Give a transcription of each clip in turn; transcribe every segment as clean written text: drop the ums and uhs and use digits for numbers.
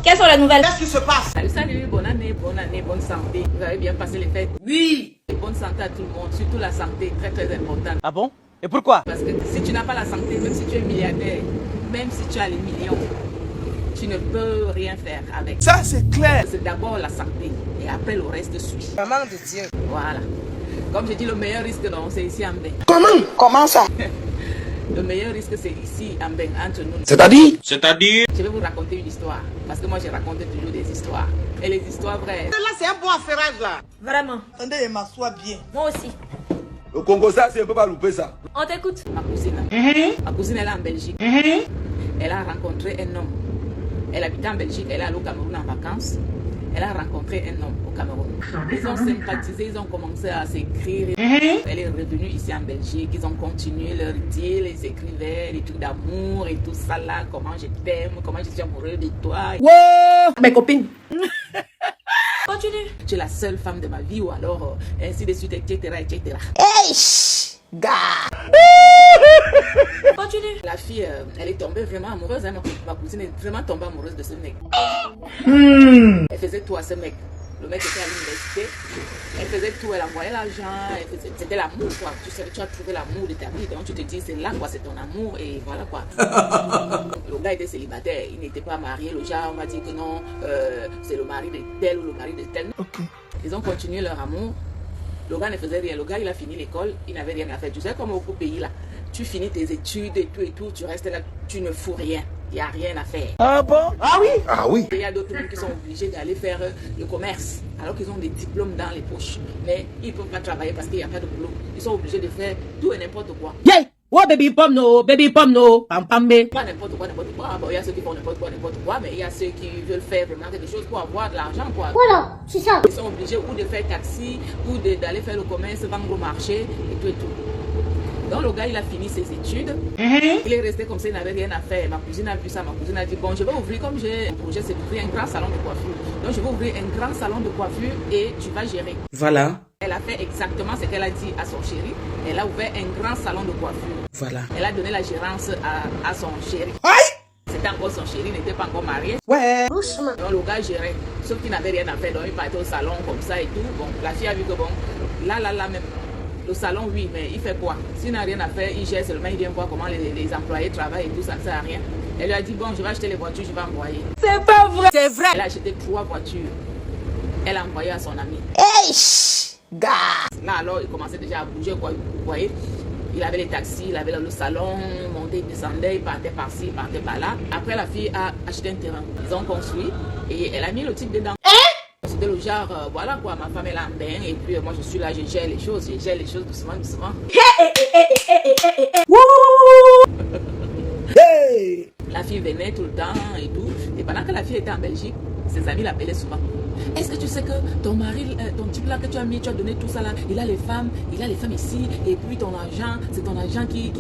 Quelles sont les nouvelles? Qu'est-ce qui se passe? Salut, bonne année, bonne santé. Vous avez bien passé les fêtes? Oui. Et bonne santé à tout le monde, surtout la santé, très très importante. Ah bon? Et pourquoi? Parce que si tu n'as pas la santé, même si tu es milliardaire, même si tu as les millions, tu ne peux rien faire avec. Ça c'est clair. C'est d'abord la santé et après le reste suit. Maman de Dieu. Voilà. Comme je dis, le meilleur risque, non, c'est ici en Mbeng. Comment ça? Le meilleur risque, c'est ici en Mbeng, entre nous. C'est-à-dire? Je vais vous raconter une histoire. Parce que moi, j'ai raconté toujours des histoires. Et les histoires vraies. Là c'est un bon affairage là. Vraiment. Attendez, je m'assois bien. Moi aussi. Le Congo, ça, c'est un peu pas louper ça. On t'écoute. Ma cousine. Ma cousine, elle est en Belgique. Elle a rencontré un homme. Elle habitait en Belgique, elle est allée au Cameroun en vacances. Elle a rencontré un homme au Cameroun. Ils ont sympathisé, ils ont commencé à s'écrire. Elle est revenue ici en Belgique, ils ont continué leur deal, ils écrivaient des trucs d'amour et tout ça là, comment je t'aime, comment je suis amoureux de toi. Wow, mes copines. Continue. Tu es la seule femme de ma vie ou alors ainsi de suite, etc. etc. Hey, gars. Continue. La fille, elle est tombée vraiment amoureuse. Hein, ma cousine est vraiment tombée amoureuse de ce mec. Elle faisait tout à ce mec. Le mec était à l'université. Elle faisait tout, elle envoyait l'argent. C'était l'amour, quoi. Tu sais, tu as trouvé l'amour de ta vie. Donc tu te dis, c'est là, quoi, c'est ton amour. Et voilà, quoi. Le gars était célibataire. Il n'était pas marié. Le genre, on va dire que non, c'est le mari de tel ou le mari de tel. Ok. Ils ont continué leur amour. Le gars ne faisait rien. Le gars, il a fini l'école. Il n'avait rien à faire. Tu sais, comme au pays, là. Tu finis tes études et tout. Tu restes là. Tu ne fous rien. Il n'y a rien à faire. Ah bon? Ah oui? Ah oui. Il y a d'autres qui sont obligés d'aller faire le commerce. Alors qu'ils ont des diplômes dans les poches. Mais ils ne peuvent pas travailler parce qu'il n'y a pas de boulot. Ils sont obligés de faire tout et n'importe quoi. Yeah. Oh baby pom no, pam pam me. Pas n'importe quoi. Bon, il y a ceux qui font n'importe quoi. Mais il y a ceux qui veulent faire vraiment quelque chose pour avoir de l'argent, quoi. Voilà, c'est ça. Ils sont obligés ou de faire taxi, ou d'aller faire le commerce, vendre au marché, et tout et tout. Donc le gars, il a fini ses études. Il est resté comme ça, il n'avait rien à faire. Ma cousine a vu ça, ma cousine a dit, bon, je vais ouvrir, comme j'ai un projet, c'est d'ouvrir un grand salon de coiffure. Donc je vais ouvrir un grand salon de coiffure et tu vas gérer. Voilà. Elle a fait exactement ce qu'elle a dit à son chéri. Elle a ouvert un grand salon de coiffure. Voilà. Elle a donné la gérance à son chéri. C'était encore son chéri, il n'était pas encore marié. Ouais. Doucement. Donc le gars gérait, sauf qu'il n'avait rien à faire. Donc il partait au salon comme ça et tout. Bon, la fille a vu que bon, là même. Le salon, oui, mais il fait quoi? S'il n'a rien à faire, il gère seulement, il vient voir comment les employés travaillent et tout, ça ne sert à rien. Elle lui a dit, bon, je vais acheter les voitures, je vais envoyer. C'est pas vrai. C'est vrai. Elle a acheté 3 voitures. Elle a envoyé à son ami. Hey, gars. Là, alors, il commençait déjà à bouger, quoi. Vous voyez? Il avait les taxis, il avait le salon, il montait, il descendait, il partait par-ci, il partait par-là. Après, la fille a acheté un terrain. Ils ont construit et elle a mis le type dedans. C'était le genre, voilà quoi, ma femme est là en bain et puis moi je suis là, je gère les choses doucement. Hey. La fille venait tout le temps et tout. Et pendant que la fille était en Belgique, ses amis l'appelaient souvent. Est-ce que tu sais que ton mari, ton type là que tu as mis, tu as donné tout ça là, il a les femmes ici, et puis ton argent, c'est ton argent qui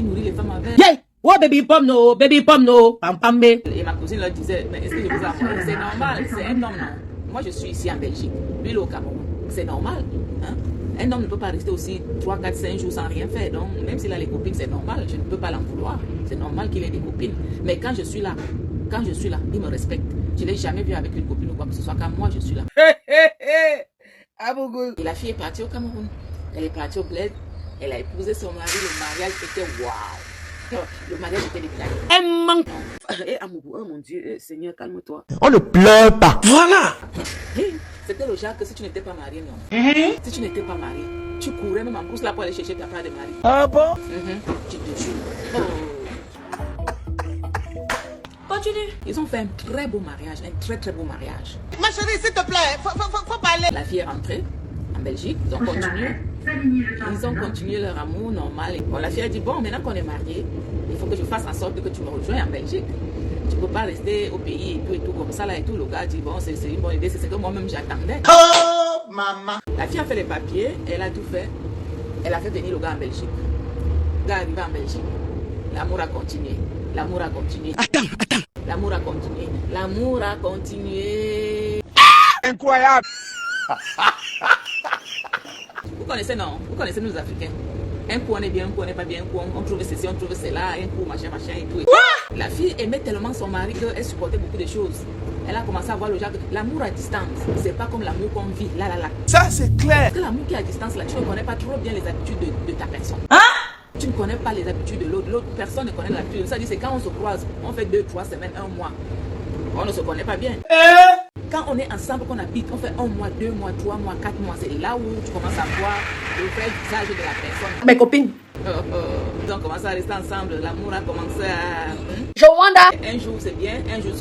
nourrit les femmes avec. Yeah. Oh baby pom no, pam pam me. Et ma cousine leur disait, mais est-ce que je vous apprends? C'est normal, c'est un homme, non? Moi je suis ici en Belgique, lui il est au Cameroun. C'est normal, hein? Un homme ne peut pas rester aussi 3, 4, 5 jours sans rien faire. Donc même s'il a les copines, c'est normal, je ne peux pas l'en vouloir. C'est normal qu'il ait des copines. Mais quand je suis là, il me respecte. Je ne l'ai jamais vu avec une copine ou quoi que ce soit. Quand moi je suis là. Et la fille est partie au Cameroun. Elle est partie au bled. Elle a épousé son mari. Le mariage était waouh. Le mariage était déclaré. Elle manque. Amoureux, oh mon Dieu, Seigneur, calme-toi. On ne pleure pas. Voilà. C'était le genre que si tu n'étais pas marié, non. Si tu n'étais pas marié, tu courais même en brousse là pour aller chercher ta part de mari. Ah bon? Tu te jure. Oh. Continue. Ils ont fait un très beau mariage, un très très beau mariage. Ma chérie, s'il te plaît, faut parler. La fille est rentrée en Belgique, ils ont continué leur amour normal. Et bon, la fille a dit, bon, maintenant qu'on est mariés, il faut que je fasse en sorte que tu me rejoignes en Belgique. Tu ne peux pas rester au pays et tout comme ça là et tout. Le gars dit, bon, c'est une bonne idée, c'est ce que moi-même j'attendais. Oh, maman. La fille a fait les papiers, elle a tout fait. Elle a fait venir le gars en Belgique. Le gars est arrivé en Belgique. L'amour a continué. L'amour a continué. Attends. L'amour a continué. L'amour a continué. Incroyable. Vous connaissez, non? Vous connaissez nous Africains? Un coup on est bien, un coup on n'est pas bien, un coup on trouve ceci, on trouve cela, un coup machin et tout. La fille aimait tellement son mari qu'elle supportait beaucoup de choses. Elle a commencé à voir le genre. L'amour à distance, c'est pas comme l'amour qu'on vit. Là. Ça, c'est clair. Parce que l'amour qui est à distance, là, tu ne connais pas trop bien les habitudes de ta personne. Tu ne connais pas les habitudes de l'autre. L'autre personne ne connaît l'habitude. Ça dit, c'est quand on se croise, on fait 2, 3 semaines, 1 mois. On ne se connaît pas bien. Quand on est ensemble, qu'on habite, on fait 1 mois, 2 mois, 3 mois, 4 mois. C'est là où tu commences à voir le vrai visage de la personne. Mes copines. Ils ont commencé à rester ensemble. L'amour a commencé à... Je wonder. Un jour c'est bien, un jour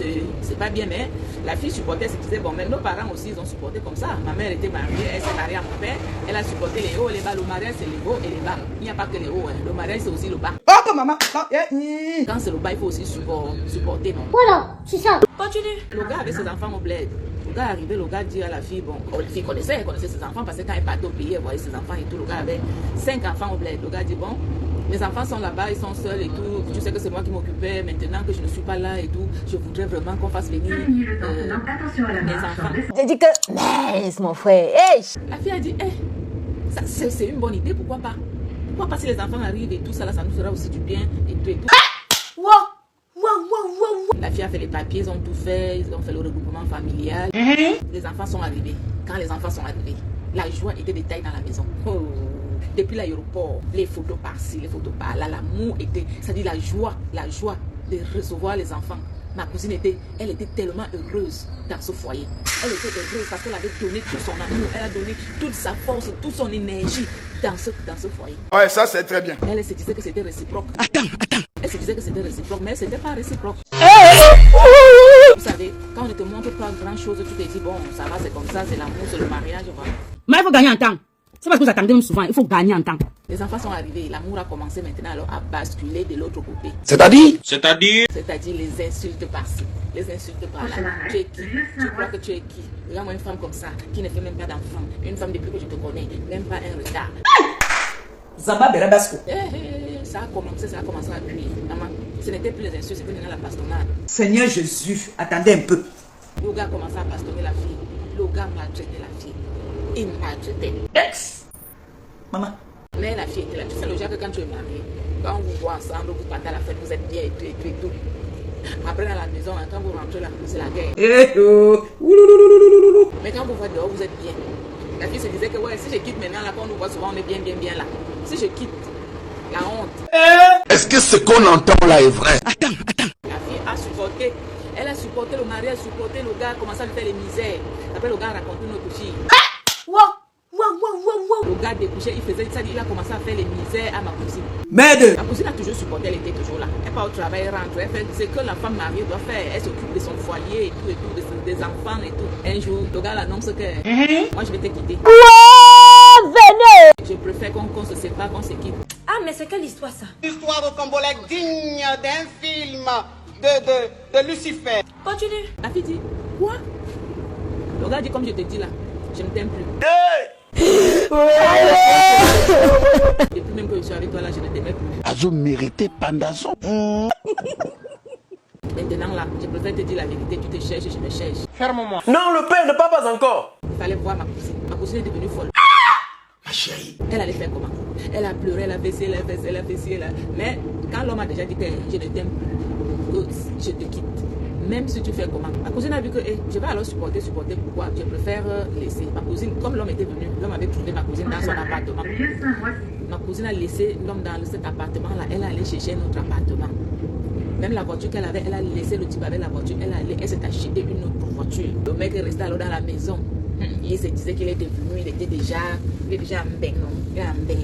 c'est pas bien, mais la fille supportait ce qui disait. Bon, même nos parents aussi, ils ont supporté comme ça. Ma mère était mariée, elle s'est mariée à mon père. Elle a supporté les hauts et les bas. Le mariage, c'est les hauts et les bas. Il n'y a pas que les hauts. Hein. Le mariage, c'est aussi le bas. Oh, maman. Quand c'est le bas, il faut aussi supporter. Non? Voilà, c'est ça. Continue. Le gars avait ses enfants au bled. Le gars est arrivé, le gars dit à la fille, bon, la fille connaissait ses enfants parce que quand elle partait au pays, elle voyait ses enfants et tout. Le gars avait 5 enfants au bled. Le gars dit, bon, mes enfants sont là-bas, ils sont seuls et tout. Tu sais que c'est moi qui m'occupais. Maintenant que je ne suis pas là et tout, je voudrais vraiment qu'on fasse venir mes enfants. J'ai dit que, mais mon frère, hey. La fille a dit, c'est une bonne idée, pourquoi pas? Pourquoi pas si les enfants arrivent et tout ça, là, ça nous fera aussi du bien et tout et tout. La fille a fait les papiers, ils ont tout fait, ils ont fait le regroupement familial. Les enfants sont arrivés. Quand les enfants sont arrivés, la joie était de taille dans la maison. Oh. Depuis l'aéroport, les photos par-ci, les photos par-là, l'amour était, c'est-à-dire la joie de recevoir les enfants. Ma cousine elle était tellement heureuse dans ce foyer. Elle était heureuse parce qu'elle avait donné tout son amour, elle a donné toute sa force, toute son énergie dans ce foyer. Ouais, ça, c'est très bien. Elle se disait que c'était réciproque. Elle se disait que c'était réciproque, mais ce n'était pas réciproque. Vous savez, quand on ne te montre pas grand-chose, tu te dis, bon, ça va, c'est comme ça, c'est l'amour, c'est le mariage, voilà. Mais il faut gagner en temps. C'est parce que vous attendez souvent, il faut gagner en temps. Les enfants sont arrivés, l'amour a commencé maintenant alors à basculer de l'autre côté. C'est-à-dire C'est-à-dire les insultes par-ci, les insultes par-là. Tu es qui? Tu crois que tu es qui? Regarde-moi une femme comme ça, qui ne fait même pas d'enfant. Une femme depuis que je te connais, même pas un retard. Zamba Berabasco. Ça a commencé à cuire. Maman, ce n'était plus les insultes, c'était maintenant la bastonnade. Seigneur Jésus, attendez un peu. Le gars a commencé à bastonner la fille. Le gars maltraitait la fille. Il maltraitait. Maman. Mais la fille était là. Tu sais le genre que quand tu es marié, quand on vous voit ensemble, vous partez à la fête, vous êtes bien et tout et tout et tout. Après dans la maison, quand vous rentrez là, c'est la guerre. Mais quand vous voyez dehors, vous êtes bien. La fille se disait que ouais, si je quitte maintenant là, quand on nous voit souvent, on est bien là. Si je quitte, la honte. Est-ce que ce qu'on entend là est vrai? La fille a supporté. Elle a supporté le mari, elle a supporté le gars, a commencé à lui faire les misères. Après le gars a raconté une autre fille. Le gars découché, il a commencé à faire les misères à ma cousine. Merde. Ma cousine a toujours supporté, elle était toujours là. Elle part au travail, elle rentre, elle fait ce que la femme mariée doit faire. Elle s'occupe de son foyer et tout, des enfants et tout. Un jour, le gars l'annonce que moi je vais te quitter. Venez. Je préfère qu'on se sépare, qu'on se quitte. Ah, mais c'est quelle histoire ça? Histoire de Congolais digne d'un film de Lucifer. Continue. La fille dit, quoi? Le gars dit, comme je te dis là, je ne t'aime plus. Depuis même que je suis avec toi là, je ne t'aimais plus. Azo mérité Pandazo. Maintenant là, je préfère te dire la vérité, tu te cherches, je me cherche. Ferme-moi. Non, le père ne part pas encore. Il fallait voir ma cousine. Ma cousine est devenue folle. Ma chérie. Elle allait faire comment? Elle a pleuré, elle a fait ci, elle a fait ci, elle a fait ci, Mais quand l'homme a déjà dit que je ne t'aime plus, que je te quitte, même si tu fais comment? Ma cousine a vu que je vais alors supporter, pourquoi? Je préfère laisser. Ma cousine, comme l'homme était venu, l'homme avait trouvé ma cousine dans son appartement. Ma cousine a laissé l'homme dans cet appartement-là, elle est allée chercher un autre appartement. Même la voiture qu'elle avait, elle a laissé le type avec la voiture, elle s'est acheté une autre voiture. Le mec est resté alors dans la maison. Il se disait qu'il était venu, il est déjà un bec, non? Il est un bec.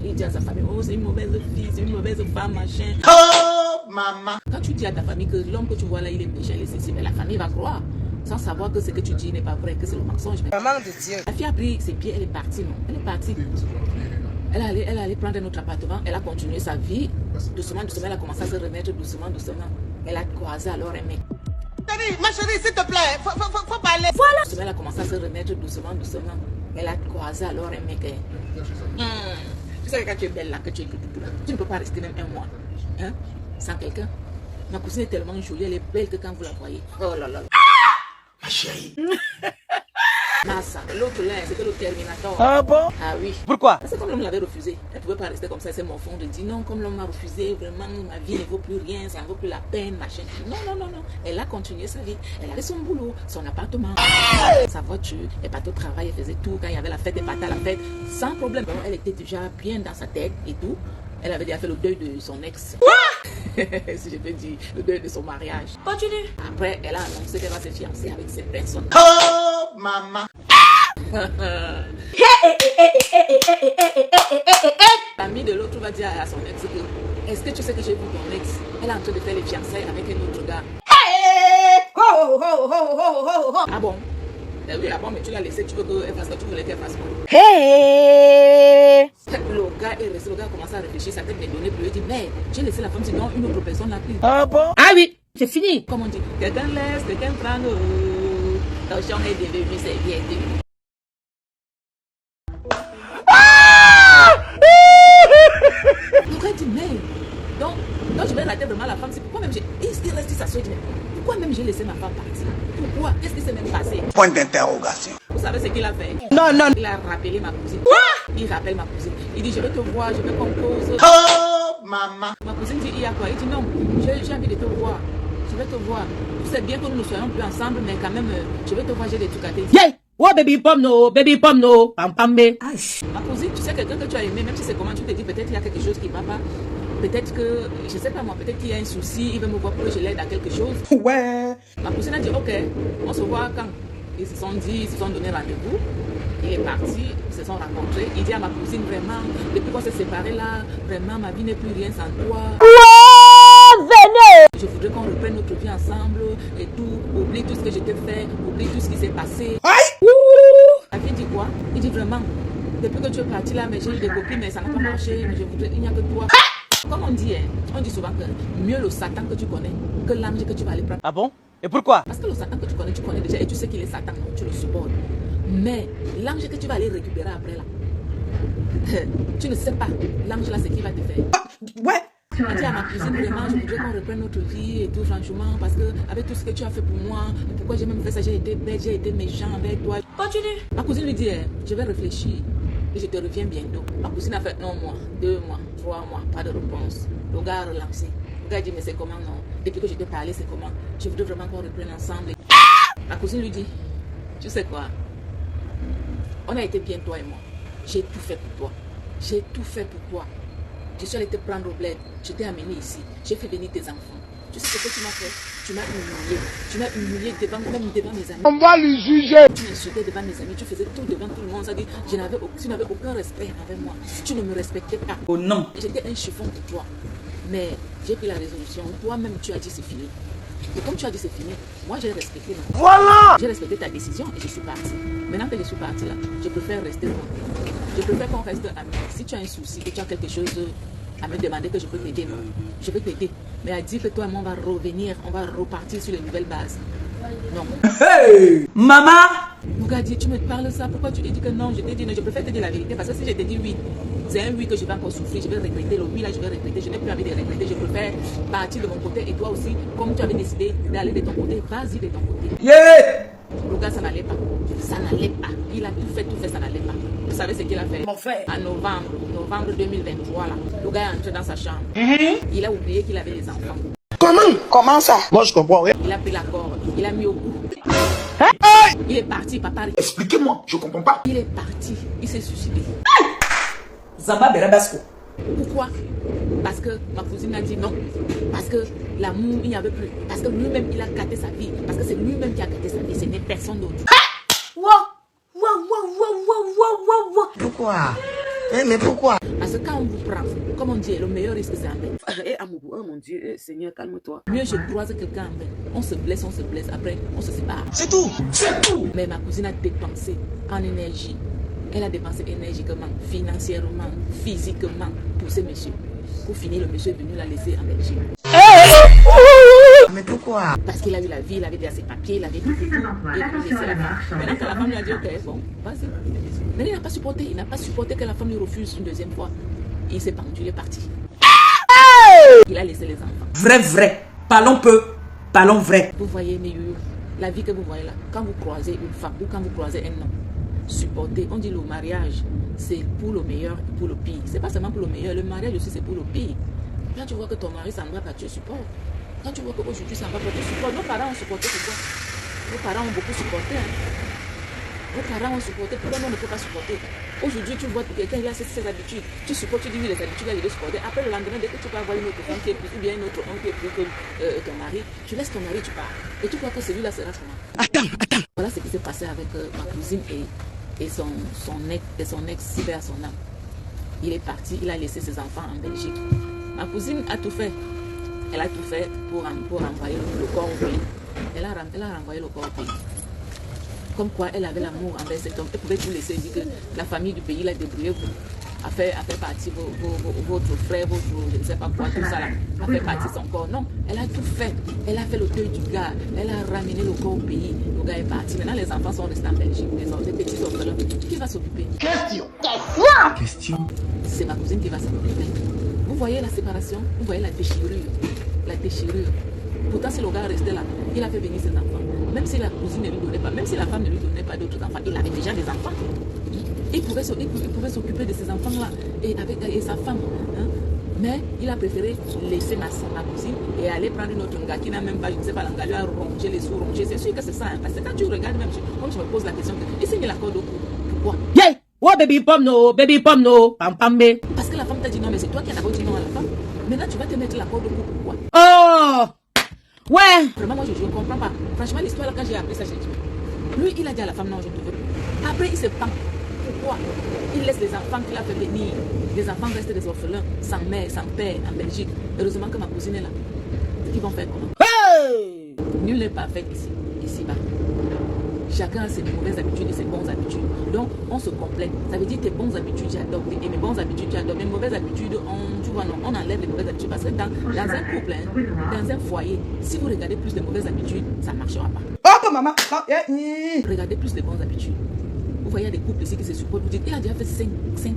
Il dit à sa famille, oh c'est une mauvaise fille, c'est une mauvaise femme, machin. Oh, maman. Quand tu dis à ta famille que l'homme que tu vois là, il est méchant, il est ceci, mais la famille va croire. Sans savoir que ce que tu dis n'est pas vrai, que c'est le mensonge. Maman de Dieu. La fille a pris ses pieds, elle est partie, non? Elle est partie. Elle allait prendre un autre appartement, elle a continué sa vie. Doucement, elle a commencé à se remettre doucement. Elle a croisé alors un mec. Ma chérie, s'il te plaît, faut parler. Voilà. Elle a commencé à se remettre doucement. Elle a croisé alors un mec. Tu sais que quand tu es belle là, que tu es là, tu ne peux pas rester même un mois sans quelqu'un. Ma cousine est tellement jolie, elle est belle que quand vous la voyez. Oh là là. Ma chérie. Massa. L'autre là, c'était le Terminator. Ah bon? Ah oui. Pourquoi? C'est comme l'homme l'avait refusé. Elle ne pouvait pas rester comme ça, c'est mon fond de dire non, comme l'homme m'a refusé, vraiment ma vie ne vaut plus rien, ça ne vaut plus la peine, machin. Non, non, non, non. Elle a continué sa vie. Elle avait son boulot, son appartement, sa voiture, elle partait au travail, elle faisait tout. Quand il y avait la fête, elle partait à la fête sans problème. Donc, elle était déjà bien dans sa tête et tout. Elle avait déjà fait le deuil de son ex. Si je peux dire, le deuil de son mariage. Continue. Après, elle a annoncé qu'elle va se fiancer avec cette personne. Oh, maman. L'ami de l'autre va dire à son ex que est-ce que tu sais que j'ai vu ton ex? Elle est en train de faire les fiançailles avec un autre gars. Ah bon? Eh oui, ah bon, mais tu l'as laissé, tu veux qu'elle fasse quoi? Tu voulais qu'elle fasse quoi? Le gars est resté, le gars a commencé à réfléchir, sa tête m'est donnée, puis il dit mais j'ai laissé la femme, sinon une autre personne l'a pris. Ah bon? Ah oui, c'est fini. Comme on dit, quelqu'un laisse, quelqu'un prend. Attention, elle est devenue, c'est bien devenu. Le gars dit mais donc je vais rater vraiment la femme. C'est pourquoi même il reste s'asseoir, mais pourquoi même j'ai laissé ma femme partir? Pourquoi? Qu'est-ce qui s'est même passé? Point d'interrogation. Vous savez ce qu'il a fait? Non, non. Il a rappelé ma cousine. Il rappelle ma cousine. Il dit je vais te voir, je veux qu'on cause. Oh, maman. Ma cousine dit il y a quoi? Il dit non, j'ai envie de te voir. Je vais te voir. Vous savez bien que nous ne soyons plus ensemble, mais quand même, je vais te voir, j'ai des trucs à te dire. Yeah. Oh baby pomme no, pam pam be. Ma cousine, tu sais quelqu'un que tu as aimé, même si c'est comment tu te dis, peut-être il y a quelque chose qui ne va pas. Peut-être que, je sais pas moi, peut-être qu'il y a un souci, il veut me voir pour que je l'aide à quelque chose. Ouais. Ma cousine a dit ok, on se voit quand. Ils se sont dit, ils se sont donné rendez-vous. Il est parti, ils se sont rencontrés. Il dit à ma cousine vraiment, depuis qu'on s'est séparés là, vraiment ma vie n'est plus rien sans toi. Je voudrais qu'on reprenne notre vie ensemble et tout. Oublie tout ce que je t'ai fait, oublie tout ce qui s'est passé. La fille dit quoi? Il dit vraiment, depuis que tu es parti là, mais j'ai eu des copines, mais ça n'a pas marché, mais je voudrais, il n'y a que toi. Comme on dit, on dit souvent que mieux le Satan que tu connais que l'ange que tu vas aller prendre. Ah bon? Et pourquoi? Parce que le Satan que tu connais déjà et tu sais qu'il est Satan, non, tu le supportes. Mais l'ange que tu vas aller récupérer après là, tu ne sais pas, l'ange là, c'est qui va te faire. Ouais. Je dis à ma cousine, vraiment, je voudrais qu'on reprenne notre vie et tout, franchement, parce que avec tout ce que tu as fait pour moi, pourquoi j'ai même fait ça, j'ai été bête, j'ai été méchant avec toi. Continue. Ma cousine lui dit, je vais réfléchir et je te reviens bientôt. Ma cousine a fait 1 mois, 2 mois, 3 mois, pas de réponse. Le gars a relancé. Le gars a dit, mais c'est comment non? Depuis que je t'ai parlé, c'est comment? Je voudrais vraiment qu'on reprenne ensemble. Ma cousine lui dit, tu sais quoi? On a été bien, toi et moi. J'ai tout fait pour toi. J'ai tout fait pour toi. Je suis allée te prendre au bled. Je t'ai amené ici. J'ai fait venir tes enfants. Tu sais ce que tu m'as fait? Tu m'as humilié. Tu m'as humilié même devant mes amis. On va lui juger. Tu m'insultais devant mes amis. Tu faisais tout devant tout le monde. Ça dit, tu n'avais aucun respect envers moi. Tu ne me respectais pas. Oh non. J'étais un chiffon pour toi. Mais j'ai pris la résolution. Toi-même, tu as dit c'est fini. Et comme tu as dit c'est fini, moi j'ai respecté. Voilà. J'ai respecté ta décision et je suis partie. Maintenant que je suis partie là, je préfère rester loin. Je préfère qu'on reste amis. Si tu as un souci, que tu as quelque chose à me demander que je peux t'aider, non. Je peux t'aider. Mais à dire que toi et moi on va revenir, on va repartir sur les nouvelles bases. Non. Hey, maman. Mon gars dit, tu me parles ça, pourquoi tu dis que non? Je t'ai dit non, je préfère te dire la vérité parce que si je te dis oui, c'est un oui que je vais encore souffrir, je vais regretter. Le oui là, je vais regretter, je n'ai plus envie de regretter. Je préfère partir de mon côté et toi aussi, comme tu avais décidé d'aller de ton côté, vas-y de ton côté. Yeah. Le gars, ça n'allait pas. Ça n'allait pas. Il a tout fait, ça n'allait pas. Vous savez ce qu'il a fait? Mon frère. En novembre 2023, là, le gars est entré dans sa chambre. Il a oublié qu'il avait des enfants. Comment ça? Moi, je comprends rien. Il a pris la corde, il a mis au cou. Il est parti, papa. Expliquez-moi, je comprends pas. Il est parti, il s'est suicidé. Zamba Berabasco. Pourquoi? Parce que ma cousine a dit non. Parce que l'amour, il n'y avait plus. Parce que lui-même, il a gâté sa vie. Parce que c'est lui-même qui a gâté sa vie. Ce n'est personne d'autre. Pourquoi? Mais pourquoi? Parce que quand on vous prend, comme on dit, le meilleur risque, c'est en bête. Eh, amour, oh mon Dieu, Seigneur, calme-toi. Mieux je croise quelqu'un en bête. On se blesse, après, on se sépare. C'est tout. C'est tout. Mais ma cousine a dépensé en énergie. Elle a dépensé énergiquement, financièrement, physiquement pour ce monsieur. Pour finir, le monsieur est venu la laisser en Belgique. Mais pourquoi? Parce qu'il a eu la vie, il avait déjà ses papiers, il avait tout. Il a laissé la femme. Maintenant que la femme lui a dit ok, bon, vas-y. Mais il n'a pas supporté que la femme lui refuse une deuxième fois. Il s'est pendu, il est parti. Il a laissé les enfants. Vrai. Parlons peu, parlons vrai. Vous voyez mes youyou, la vie que vous voyez là, quand vous croisez une femme ou quand vous croisez un homme, supportez. On dit le mariage, c'est pour le meilleur et pour le pire. C'est pas seulement pour le meilleur, le mariage aussi c'est pour le pire. Quand tu vois que ton mari s'en va pas, tu supportes. Quand tu vois qu'aujourd'hui s'en va pas, tu supportes. Nos parents ont supporté pourquoi? Nos parents ont beaucoup supporté. Nos parents ont supporté, pourquoi nous on ne peut pas supporter? Aujourd'hui, tu vois que quelqu'un il a ses habitudes. Tu supportes, tu dis oui, les habitudes, il est supporté. Après le lendemain, dès que tu peux avoir une autre femme qui est plus, ou bien une autre homme qui est plus que ton mari, tu laisses ton mari, tu pars. Et tu crois que celui-là sera comment? Attends. Voilà ce qui s'est passé avec ma cousine et son ex vers son âme. Il est parti, il a laissé ses enfants en Belgique. Ma cousine a tout fait. Elle a tout fait pour envoyer le corps au pays. Elle a renvoyé le corps au pays. Comme quoi elle avait l'amour envers cet homme. Elle pouvait tout laisser, dire que la famille du pays l'a débrouillé a fait partie votre frère, votre je ne sais pas quoi, tout ça là, a fait partie son corps. Non, elle a tout fait. Elle a fait le deuil du gars. Elle a ramené le corps au pays. Le gars est parti. Maintenant les enfants sont restés en Belgique. Les petits orphelins. Qui va s'occuper? Question. C'est ma cousine qui va s'occuper. Vous voyez la séparation? Vous voyez la déchirure? La déchirure. Pourtant, si le gars restait là, il a fait venir ses enfants. Même si la cousine ne lui donnait pas, même si la femme ne lui donnait pas d'autres enfants, il avait déjà des enfants. Il pouvait s'occuper de ces enfants-là et sa femme. Hein. Mais il a préféré laisser ma cousine et aller prendre une autre gars qui n'a même pas, je ne sais pas, l'engagé à ronger les sous, ronger. C'est sûr que c'est ça. Hein, parce que quand tu regardes, même quand je me pose la question, il s'est mis la corde au cou. Pourquoi? Yeah! Oh, baby pom no, pam pam me. Parce que la femme t'a dit non, mais c'est toi qui as d'abord dit non à la femme. Maintenant, tu vas te mettre la corde au cou. Pourquoi? Oh! Ouais! Vraiment, moi, je ne comprends pas. Franchement, l'histoire, là, quand j'ai appris ça, j'ai dit. Lui, il a dit à la femme, non, je ne te veux plus. Après, il se pend. Pourquoi? Il laisse les enfants qu'il a fait venir. Les enfants restent des orphelins, sans mère, sans père, en Belgique. Heureusement que ma cousine est là. Ils vont faire comment? Hey! Nul n'est parfait ici-bas. Chacun a ses mauvaises habitudes et ses bonnes habitudes. Donc, on se complète. Ça veut dire tes bonnes habitudes, j'ai adopté. Et mes bonnes habitudes, j'ai adopté. Mes mauvaises habitudes, on enlève les mauvaises habitudes. Parce que dans un couple, hein, dans un foyer, si vous regardez plus de mauvaises habitudes, ça ne marchera pas. Oh, maman! Regardez plus de bonnes habitudes. Vous voyez des couples ici qui se supportent. Vous dites, il a déjà fait 5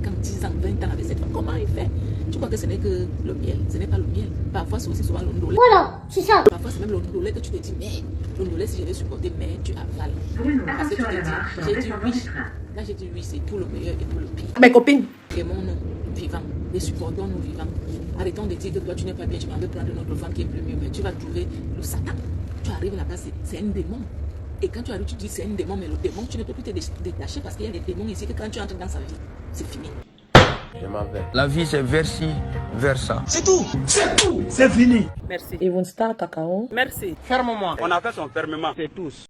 ans, 10 ans, 20 ans avec cette femme. Comment il fait? Tu crois que ce n'est que le miel? Ce n'est pas le miel. Parfois, c'est aussi souvent l'ondolé. Voilà, c'est ça. Parfois, c'est même l'ondolé que tu te dis, mais l'ondolé, si je vais supporter, mais tu avales. Parce que tu te dis, j'ai dit oui. Là, j'ai dit oui, c'est pour le meilleur et pour le pire. Mes copines. Aimons-nous vivants et supportons-nous vivants. Arrêtons de dire que toi, tu n'es pas bien, tu m'en veux prendre une autre femme qui est plus mieux. Mais tu vas trouver le Satan. Tu arrives là-bas, c'est un démon. Et quand tu arrives, tu dis c'est un démon, mais le démon, tu ne peux plus te détacher parce qu'il y a des démons ici que quand tu entres dans sa vie, c'est fini. Je m'en vais. La vie, c'est vers-ci, vers ça. C'est tout. C'est tout. C'est fini. Merci. Even start Takao. Merci. Ferme-moi. On a fait son fermement. C'est tous.